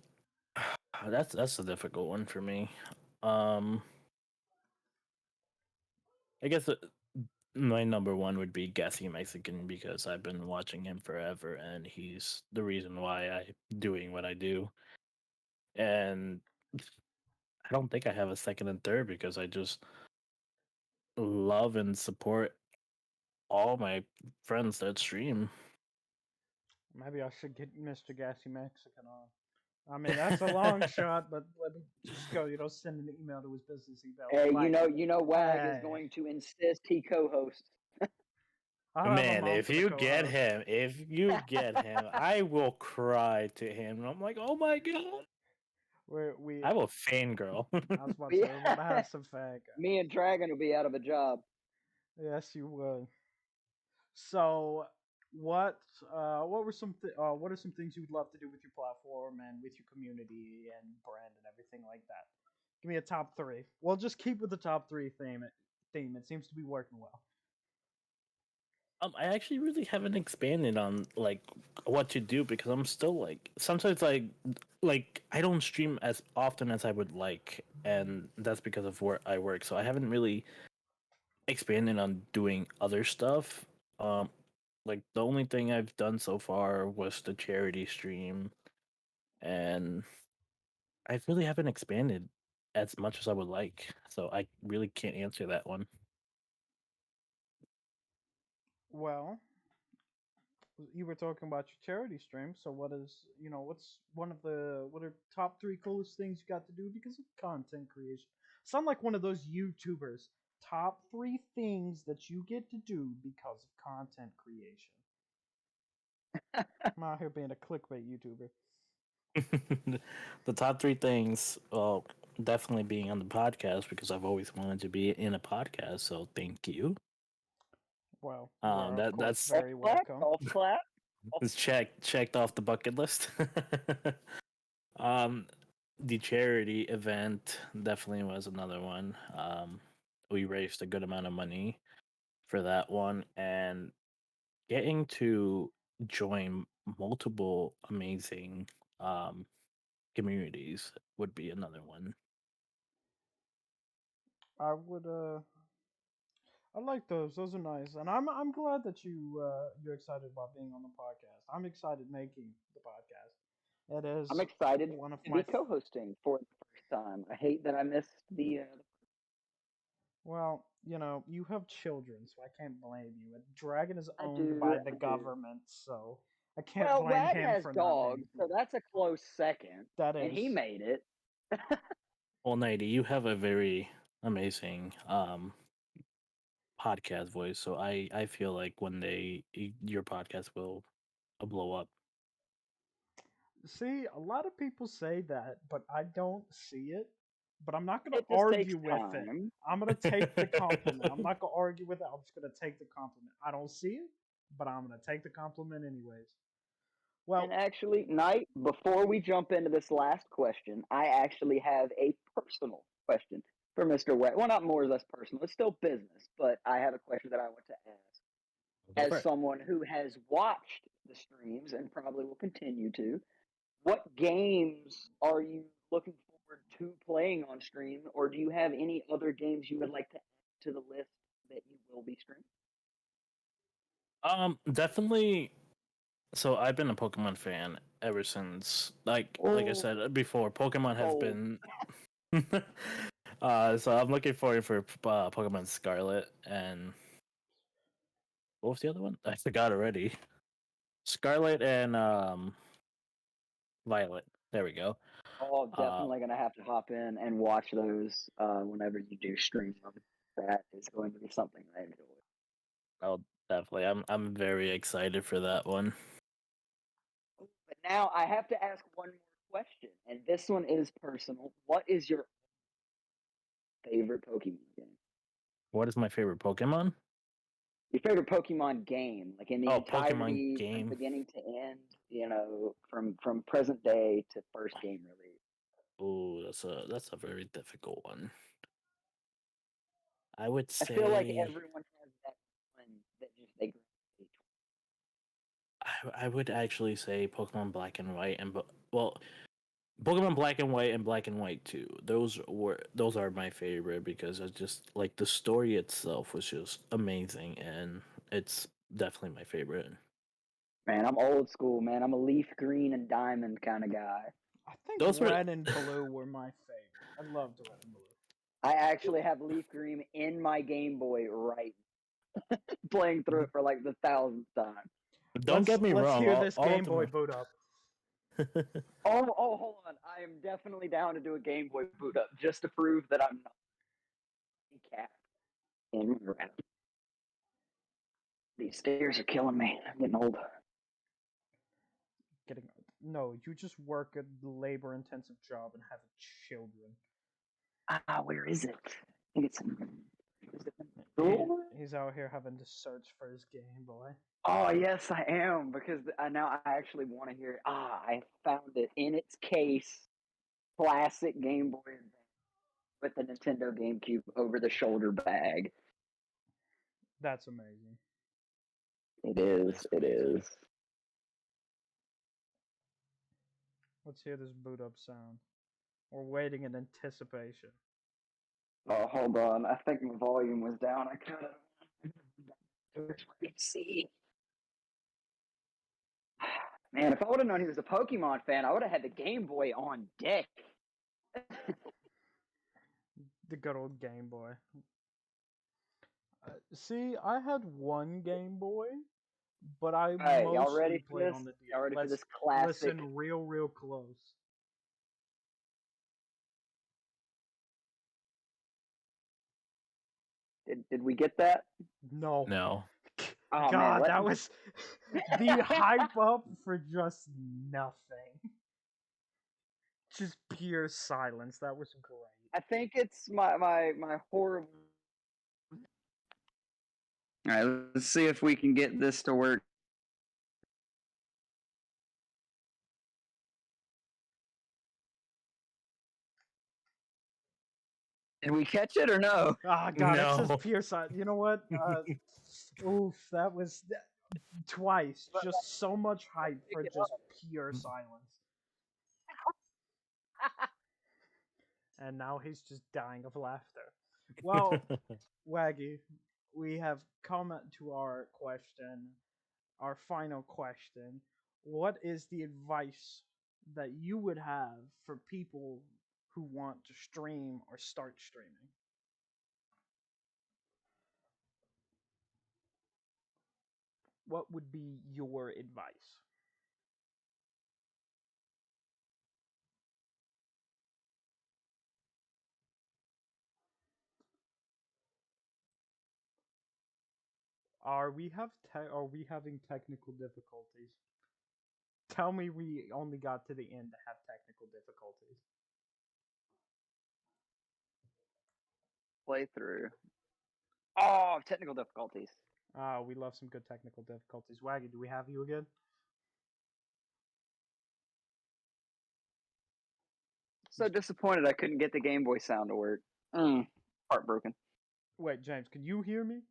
that's a difficult one for me. Um, I guess my number one would be Gassy Mexican because I've been watching him forever, and he's the reason why I'm doing what I do. And I don't think I have a second and third because I just love and support all my friends that stream. Maybe I should get Mr. Gassy Mexican on. I mean, that's a long shot, but let me just go. Send an email to his business email. Be Hey, like, Wag is hey, going to insist he co-hosts. I'll have him Man, on if for the you get co-host. him, I will cry to him. I'm like, oh my god, We I will fangirl. I was about to say we're about to Yeah. have some fag. Me and Dragon will be out of a job. Yes, you would. So, what what are some things you would love to do with your platform and with your community and brand and everything like that? Give me a top three. Well, just keep with the top three theme. It seems to be working well. I actually really haven't expanded on like what to do because I'm still like sometimes like I don't stream as often as I would like, and that's because of where I work. So I haven't really expanded on doing other stuff. Um, like the only thing I've done so far was the charity stream, and I really haven't expanded as much as I would like. So I really can't answer that one. Well, you were talking about your charity stream. So, what's what are top three coolest things you got to do because of content creation? Sound like one of those YouTubers. Top three things that you get to do because of content creation. I'm out here being a clickbait YouTuber. The top three things, well, definitely being on the podcast because I've always wanted to be in a podcast. So thank you. Well, you are of course That's Golf very clap, welcome. golf clap. is checked off the bucket list. um, the charity event definitely was another one. We raised a good amount of money for that one, and getting to join multiple amazing um communities would be another one. I would I like those. Those are nice, and I'm glad that you're excited about being on the podcast. I'm excited making the podcast. It I'm is excited one of to my be co-hosting for the first time. I hate that I missed the. well, you have children, so I can't blame you. And Dragon is I owned do, by the I do. government, so I can't Well, blame Wag him has for not dogs, being so here. that's a close second, That and he is. made it. Well, Nighty, you have a very amazing podcast voice, so I feel like one day your podcast will blow up. See, a lot of people say that, but I don't see it. But I'm not going to It just takes argue with it. time. I'm going to take the compliment. I'm not going to argue with it. I'm just going to take the compliment. I don't see it, but I'm going to take the compliment anyways. And Well, actually, Knight, before we jump into this last question, I actually have a personal question for Mr. Wet. Well, not more or less personal. It's still business, but I have a question that I want to ask. Go As for it. someone who has watched the streams and probably will continue to, what games are you looking forward to playing on stream, or do you have any other games you would like to add to the list that you will be streaming? Definitely. So I've been a Pokemon fan ever since, like I Oh, said before, Pokemon has sold. been. So I'm looking forward for Pokemon Scarlet and what was the other one? I forgot already. Scarlet and Violet. There we go. Oh, Uh, definitely gonna have to hop in and watch those whenever you do stream them. That is going to be something I enjoy. oh, definitely. I'm very excited for that one. But now I have to ask one more question, and this one is personal. What is your favorite Pokemon game? What is my favorite Pokemon? Your favorite Pokemon game, like in the Oh, Pokemon entirety from game. beginning to end, from present day to first game release. Oh, that's a very difficult one. I would I feel like say everyone has that one that just they gravitate I would actually say Pokemon Black and White well, Pokemon Black and White and Black and White 2. Those are my favorite because it's just like the story itself was just amazing, and it's definitely my favorite. Man, I'm old school, man. I'm a leaf green and diamond kind of guy. I think Those were red and blue were my favorite. I loved red and blue. I actually have leaf green in my Game Boy right now, playing through it for like the 1,000th time. Don't get me Let's wrong. hear this all Game of them Boy are... boot up. Oh, hold on. I am definitely down to do a Game Boy boot up just to prove that I'm not a cat in red. These stairs are killing me. I'm getting old. No, you just work a labor-intensive job and have children. Where is it? I think it's in. Is it in the He, drawer? he's out here having to search for his Game Boy. Oh yes, I am because now I actually want to hear it. I found it in its case, classic Game Boy Advance with the Nintendo GameCube over-the-shoulder bag. That's amazing. It is. That's It amazing. is. Let's hear this boot up sound. We're waiting in anticipation. Oh, hold on. I think my volume was down. I kind of see. Man, if I would have known he was a Pokemon fan, I would have had the Game Boy on deck. The good old Game Boy. See, I had one Game Boy, but I Alright, y'all mostly ready for played this? on the DS. Y'all ready for Let's this classic? listen real close. Did we get that? No. No. Oh God, man, that was the hype up for just nothing. Just pure silence. That was great. I think it's my horrible. All right, let's see if we can get this to work. Did we catch it or no? Ah, God, it says No. pure silence. You know what? Oof, that was twice. Just so much hype for just pure silence. And now he's just dying of laughter. Well, Waggy, we have come to our question, our final question. What is the advice that you would have for people who want to stream or start streaming? What would be your advice? Are we having technical difficulties? Tell me we only got to the end to have technical difficulties. Playthrough. Oh, technical difficulties. We love some good technical difficulties. Waggy, do we have you again? So disappointed I couldn't get the Game Boy sound to work. Heartbroken. Wait, James, can you hear me?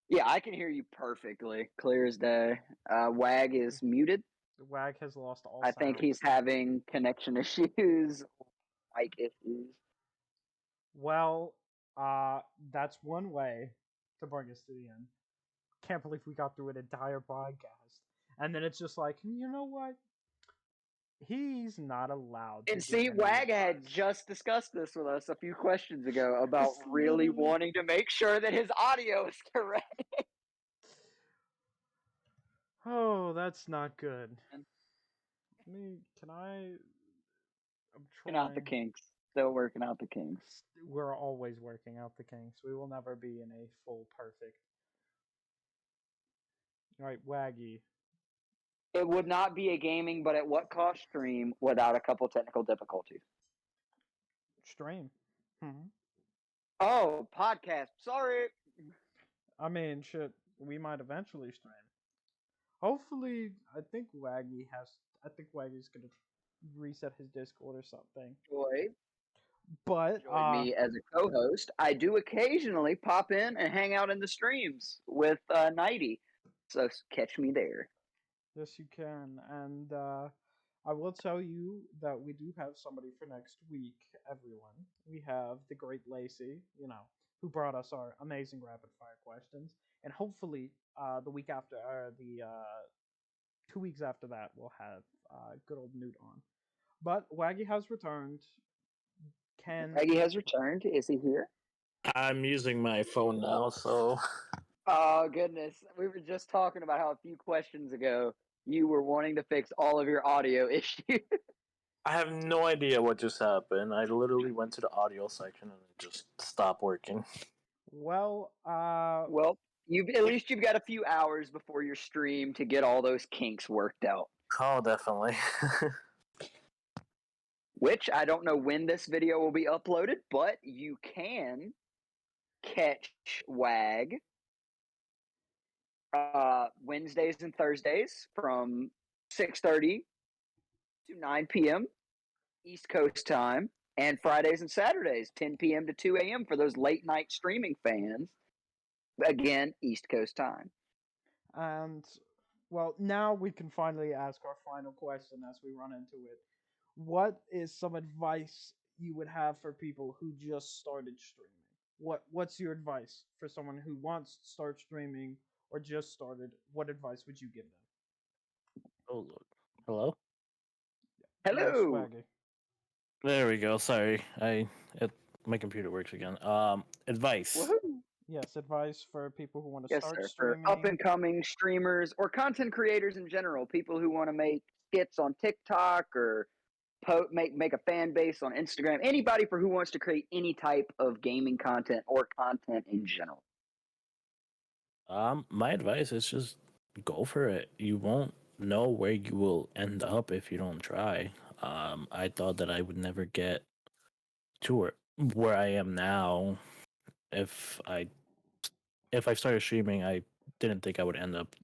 Yeah, I can hear you perfectly, clear as day. Wag is muted. The Wag has lost all I think sound. he's having connection issues, mic issues. Well, that's one way to bring us to the end. Can't believe we got through an entire podcast. And then it's just like, you know what? He's not allowed to And give see, any Wag had advice. just discussed this with us a few questions ago about It's really literally- wanting to make sure that his audio is correct. Oh, that's not good. Can I? I'm Working out the trying. kinks. Still working out the kinks. We're always working out the kinks. We will never be in a full perfect. All right, Waggy. It would not be a gaming, but at what cost stream without a couple technical difficulties? Stream. Oh, podcast. Sorry. I mean, shit. We might eventually stream. Hopefully, I think Waggy's gonna reset his Discord or something. Joy. But Join me as a co-host. I do occasionally pop in and hang out in the streams with Nighty, so catch me there. yes, you can. And I will tell you that we do have somebody for next week, everyone. We have the great Lacey, who brought us our amazing rapid fire questions. And hopefully, the week after, or the 2 weeks after that, we'll have good old Newt on. But Waggy has returned. Can Waggy has returned. Is he here? I'm using my phone now, so Oh goodness, we were just talking about how a few questions ago you were wanting to fix all of your audio issues. I have no idea what just happened. I literally went to the audio section and it just stopped working. well, Well, at least you've got a few hours before your stream to get all those kinks worked out. Oh, definitely. Which I don't know when this video will be uploaded, but you can catch Wag Wednesdays and Thursdays from 6:30 to 9 p.m. East Coast time, and Fridays and Saturdays 10 p.m. to 2 a.m. for those late night streaming fans. Again, East Coast time. and well, now we can finally ask our final question as we run into it. What is some advice you would have for people who just started streaming? What's your advice for someone who wants to start streaming or just started? What advice would you give them? Oh, look. Hello? Yes, Hello. Swaggy. There we go. Sorry. My computer works again. Advice. Woohoo. Yes, advice for people who want to Yes, start sir. For up streaming. and coming streamers or content creators in general, people who want to make skits on TikTok or make a fan base on Instagram. Anybody for who wants to create any type of gaming content or content in general. My advice is just go for it. You won't know where you will end up if you don't try. I thought that I would never get to where I am now if I started streaming. I didn't think I would end up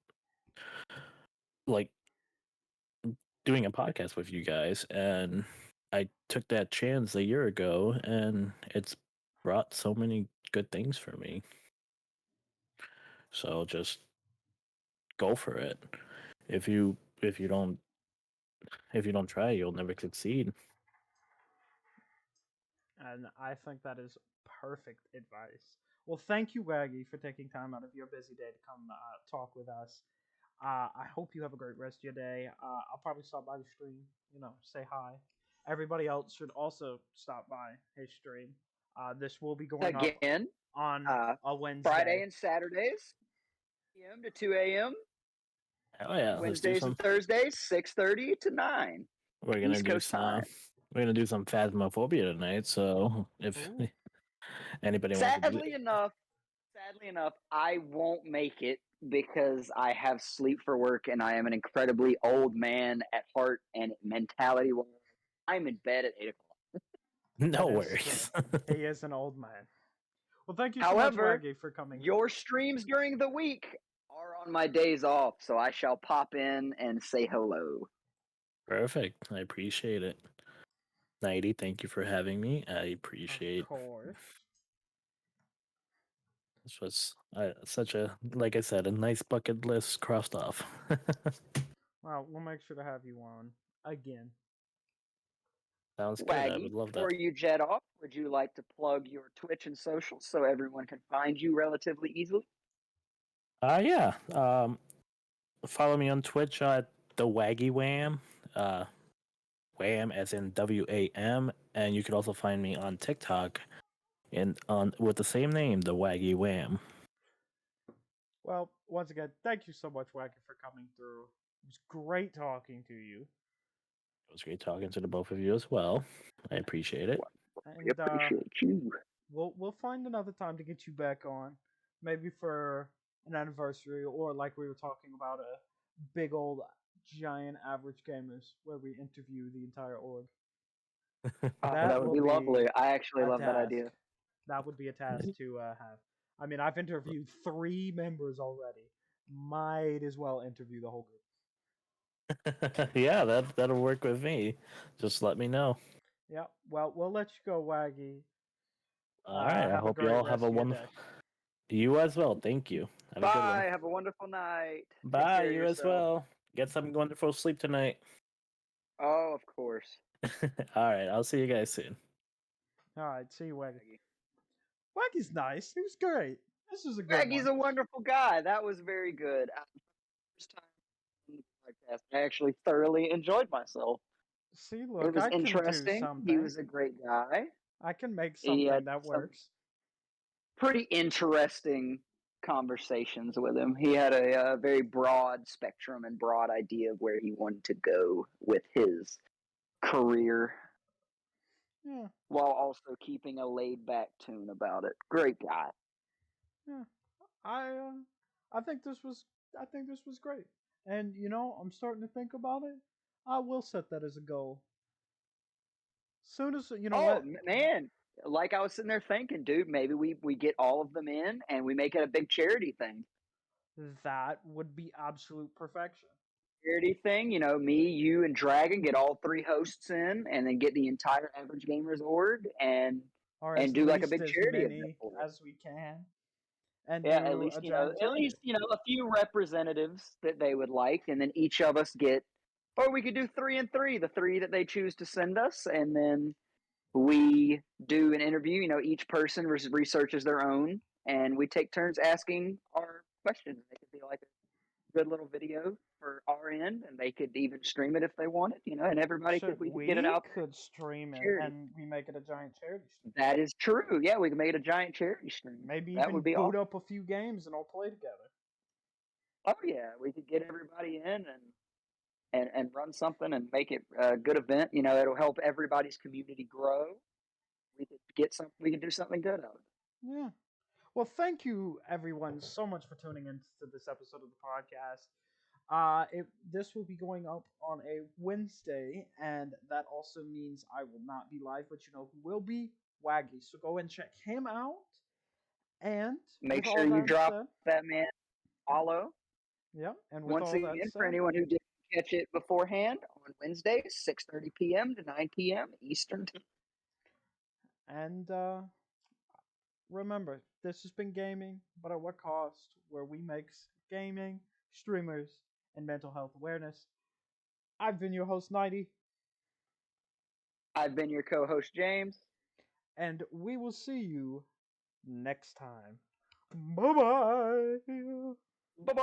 like doing a podcast with you guys, and I took that chance a year ago, and it's brought so many good things for me. So just go for it. If you if you don't if you don't try, you'll never succeed. And I think that is perfect advice. Well, thank you, Waggy, for taking time out of your busy day to come talk with us. I hope you have a great rest of your day. I'll probably stop by the stream, say hi. Everybody else should also stop by his stream. This will be going up Again, on a Wednesday. Friday and Saturdays, p.m. to 2 a.m. Hell yeah, And let's do Wednesdays some. and Thursdays, 6:30 to 9 We're gonna East do Coast some. time. We're gonna do some phasmophobia tonight. So if Ooh. anybody wants to do Sadly enough, I won't make it because I have sleep for work and I am an incredibly old man at heart and mentality. I'm in bed at 8 o'clock. no That is worries. true. He is an old man. Well, thank you so However, much, Waggy, for coming. your streams during the week are on my days off, so I shall pop in and say hello. Perfect. I appreciate it. Nighty, thank you for having me. I appreciate. Of course. This was such a, like I said, a nice bucket list crossed off. Well, we'll make sure to have you on again. Sounds good. I Waggy, would love that. before you jet off, would you like to plug your Twitch and socials so everyone can find you relatively easily? Yeah. Follow me on Twitch at the Waggy Wam. Wam as in WAM, and you can also find me on TikTok with the same name, the Waggy Wam. Well, once again, thank you so much, Waggy, for coming through. It was great talking to you. It was great talking to the both of you as well. I appreciate it. We appreciate you. We'll find another time to get you back on, maybe for an anniversary or like we were talking about a big old giant average gamers where we interview the entire org. That would be lovely. I actually love that task. idea. That would be a task to have. I mean, I've interviewed 3 members already. Might as well interview the whole group. Yeah, that'll work with me. Just let me know. Yeah. Well, we'll let you go, Waggy. All right. I Have a hope you great all have rest a of your wonderful. day. You as well. Thank you. Have a good one. Bye. Have a wonderful night. Take Bye. care of You as yourself. well. Get some wonderful sleep tonight. Oh, of course. All right. I'll see you guys soon. All right. See you, Waggy. Waggy. Waggy's nice. He was great. This was a good Waggy's one. a wonderful guy. That was very good. First time on the podcast, I actually thoroughly enjoyed myself. See, It look, was I can do interesting. He something. was a great guy. I can make He something had that some works. pretty interesting conversations with him. He had a very broad spectrum and broad idea of where he wanted to go with his career Yeah. while also keeping a laid back tune about it. Great guy. Yeah. I uh, I think this was great. And I'm starting to think about it. I will set that as a goal. Soon as you know Oh what, man, like I was sitting there thinking, dude, maybe we get all of them in and we make it a big charity thing. that would be absolute perfection. Charity thing, me, you, and Dragon get all three hosts in, and then get the entire Average Gamers org Or and at do like a least big as charity event many for it. as we can. And Yeah, at do least a giant at charity. least a few representatives that they would like, and then each of us get, or we could do 3 and 3, the 3 that they choose to send us, and then we do an interview. Each person researches their own, and we take turns asking our questions. They could be like a good little video for our end, and they could even stream it if they wanted. And everybody Shit, we could get it we out there. could stream it Charity. and we make it a giant charity stream. That is true. Yeah, we can make it a giant charity stream. Maybe That even would be boot awesome. up a few games and all play together. Oh yeah, we could get everybody in and run something and make it a good event. It'll help everybody's community grow. We could do something good out of it. Yeah. Well, thank you everyone so much for tuning into this episode of the podcast. This will be going up on a Wednesday, and that also means I will not be live, but you know who will be? Waggy. So go and check him out. And Make with sure all you that drop said, that man follow. yeah, and with Once all that again, for said, anyone who didn't catch it beforehand, on Wednesdays, 6:30 p.m. to 9 p.m. Eastern Time. and remember, this has been gaming, but at what cost? Where we mix gaming, streamers, and mental health awareness. I've been your host, 90, I've been your co-host, James. and we will see you next time. Bye bye. Bye-bye.